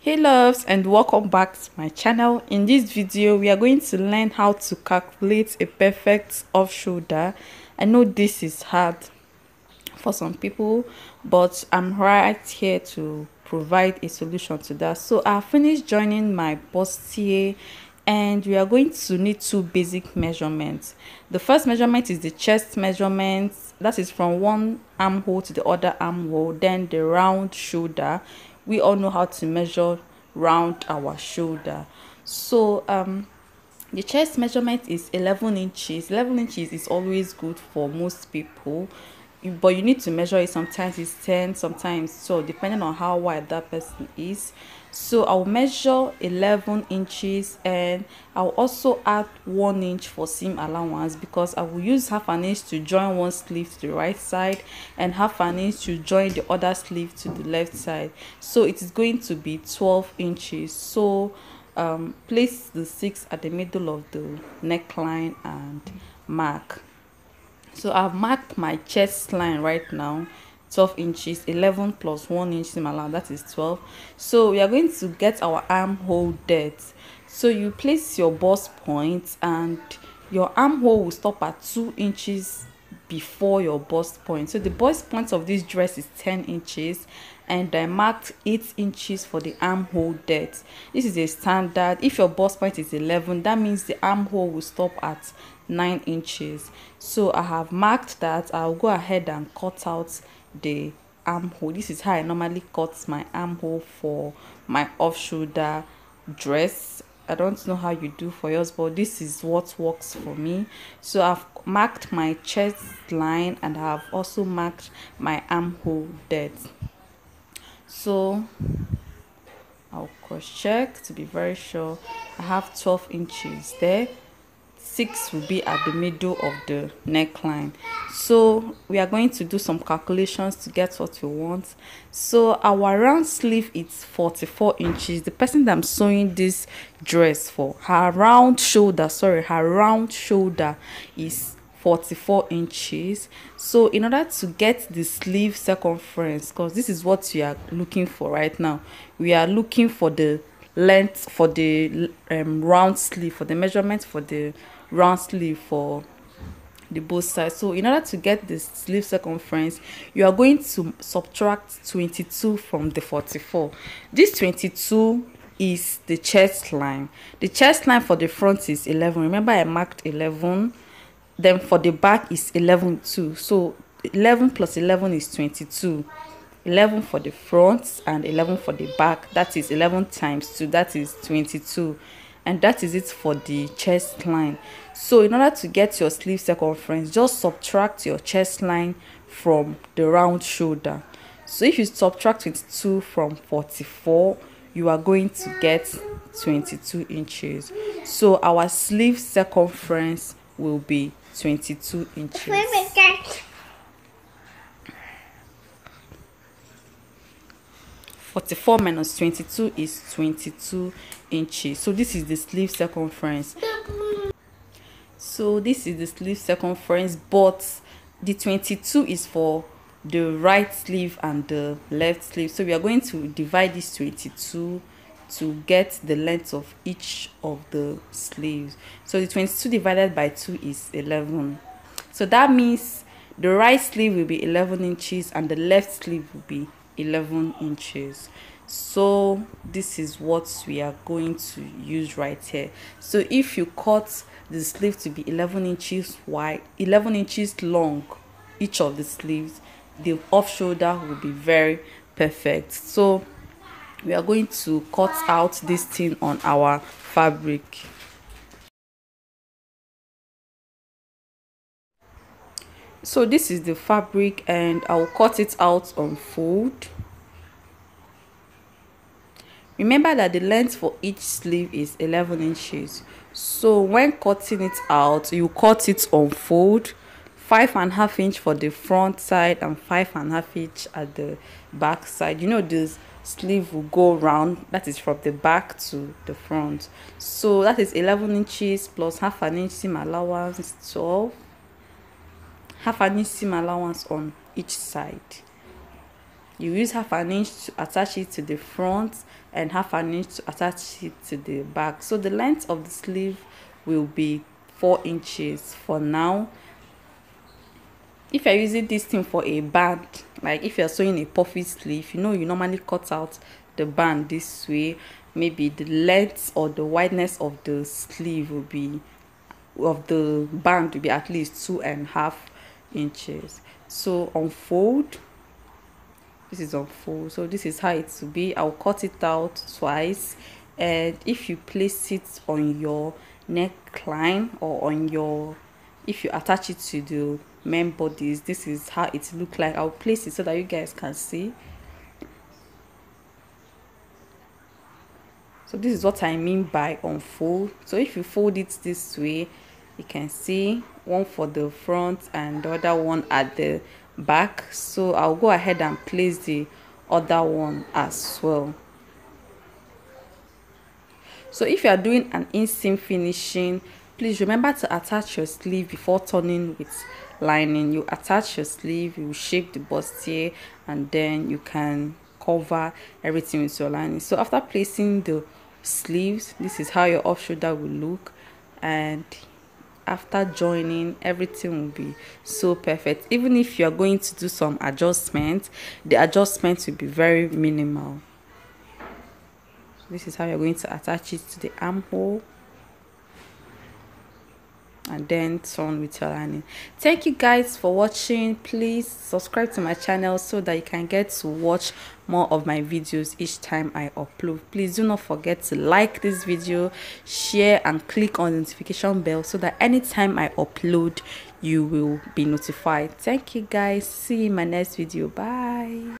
Hey loves, and welcome back to my channel. In this video we are going to learn how to calculate a perfect off shoulder. I know this is hard for some people, but I'm right here to provide a solution to that. So I finished joining my bustier, and we are going to need two basic measurements. The first measurement is the chest measurement, that is from one armhole to the other armhole. Then the round shoulder, we all know how to measure round our shoulder. So the chest measurement is 11 inches. 11 inches is always good for most people, but you need to measure it. Sometimes it's 10, sometimes 12, depending on how wide that person is. So I'll measure 11 inches, and I'll also add 1 inch for seam allowance, because I will use half an inch to join one sleeve to the right side and half an inch to join the other sleeve to the left side. So it is going to be 12 inches. So place the 6 at the middle of the neckline and mark. So I've marked my chest line right now, 12 inches. 11 plus 1 inch seam allowance, that is 12. So we are going to get our armhole depth. So you place your bust point, and your armhole will stop at 2 inches before your bust point. So the bust point of this dress is 10 inches, and I marked 8 inches for the armhole depth. This is a standard. If your bust point is 11, that means the armhole will stop at 9 inches. So I have marked that. I'll go ahead and cut out the armhole. This is how I normally cut my armhole for my off shoulder dress. I don't know how you do for yours, but this is what works for me. So I've marked my chest line, and I have also marked my armhole depth. So I'll cross check to be very sure. I have 12 inches there. 6 will be at the middle of the neckline. So we are going to do some calculations to get what we want. So our round sleeve is 44 inches. The person that I'm sewing this dress for, her round shoulder is 44 inches. So in order to get the sleeve circumference, because this is what we are looking for right now, we are looking for the length for the round sleeve, for the measurement for the round sleeve for the both sides. So in order to get the sleeve circumference, you are going to subtract 22 from the 44. This 22 is the chest line. The chest line for the front is 11. Remember, I marked 11. Then for the back is 11 too. So 11 plus 11 is 22. 11 for the front and 11 for the back. That is 11 times 2. That is 22. And that is it for the chest line. So in order to get your sleeve circumference, just subtract your chest line from the round shoulder. So if you subtract 22 from 44, you are going to get 22 inches. So our sleeve circumference will be 22 inches. 44 minus 22 is 22 inches. So this is the sleeve circumference. But the 22 is for the right sleeve and the left sleeve. So we are going to divide this 22 to get the length of each of the sleeves. So the 22 divided by 2 is 11. So that means the right sleeve will be 11 inches and the left sleeve will be 11 inches. So this is what we are going to use right here. So if you cut the sleeve to be 11 inches wide, 11 inches long, each of the sleeves, the off shoulder will be very perfect. So we are going to cut out this thing on our fabric. So this is the fabric, and I'll cut it out on fold. Remember that the length for each sleeve is 11 inches. So when cutting it out, you cut it on fold, 5.5 inch for the front side and 5.5 inch at the back side. You know, this sleeve will go round, that is from the back to the front. So that is 11 inches plus half an inch seam allowance, 12. Half an inch seam allowance on each side. You use half an inch to attach it to the front and half an inch to attach it to the back. So the length of the sleeve will be 4 inches for now. If you're using this thing for a band, like if you're sewing a puffy sleeve, you know, you normally cut out the band this way. Maybe the length or the wideness of the sleeve will be, of the band will be at least 2.5 inches. So unfold, this is unfold, so this is how it will be. I'll cut it out twice, and if you place it on your neckline or on your, if you attach it to the main bodies, this is how it look like. I'll place it so that you guys can see. So this is what I mean by unfold. So if you fold it this way, you can see one for the front and the other one at the back. So I'll go ahead and place the other one as well. So if you are doing an inseam finishing, please remember to attach your sleeve before turning with lining. You attach your sleeve, you shape the bustier, and then you can cover everything with your lining. So after placing the sleeves, this is how your off shoulder will look, and after joining, everything will be so perfect. Even if you are going to do some adjustments, the adjustments will be very minimal. This is how you're going to attach it to the armhole, and then turn with your lining. Thank you guys for watching. Please subscribe to my channel so that you can get to watch more of my videos each time I upload. Please do not forget to like this video, share, and click on the notification bell so that anytime I upload you will be notified. Thank you guys. See you in my next video. Bye.